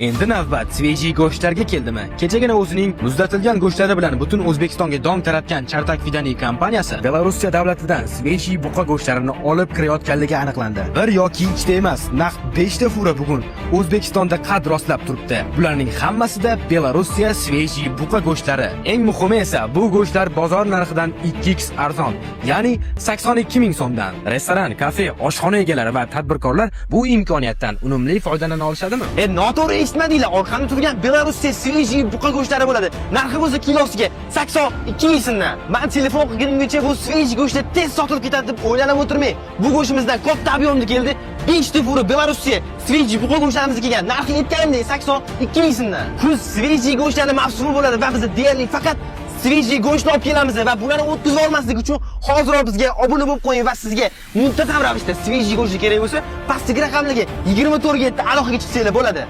Endi navbat svejiy go'shtlarga keldimi? Kechagina o'zining muzlatilgan go'shtlari bilan butun O'zbekistonga dong taratgan Chartak Fidani kompaniyasi Belorussiya davlatidan svejiy buqa go'shtlarini olib kirayotganligi aniqlandi. Bir yoki ikkita emas, naqd 5 ta fura bugun O'zbekistonda qad rostlab turibdi. Bularning hammasida Belorussiya svejiy buqa go'shtlari. Eng muhimi esa bu go'shtlar bozor narxidan 2x arzon, ya'ni 82 ming so'mdan. Restoran, kafe, oshxona egalari va tadbirkorlar bu imkoniyatdan unumli foydalana olishadimi? Noto'g'ri eshitmadinglar. Orqamda turgan Belorussiya svejiy buqa go'shtlari bo'ladi. Narxi bo'lsa kilosiga 82 ming so'mdan. Men telefon qilgunimcha bu svejiy go'shtlar tez sotilib ketadi deb o'ylanib o'tirmay. Bu go'shtimizdan katta ob'yomda keldi. 5 ta fura Belorussiya svejiy buqa go'shtlarimiz kelgan. Narxi aytganimdek 82 ming so'mdan. Kuz svejiy go'shtlari mavsumi bo'ladi va biz deyarli faqat svejiy go'shtni olib kelamiz va bularni o'tkazib olmaslik uchun hozir bizga obuna bo'lib qo'ying va sizga muntazam ravishda svejiy go'sht kerak bo'lsa, pastki raqamlarga 24 ga alohida chiqsanglar bo'ladi.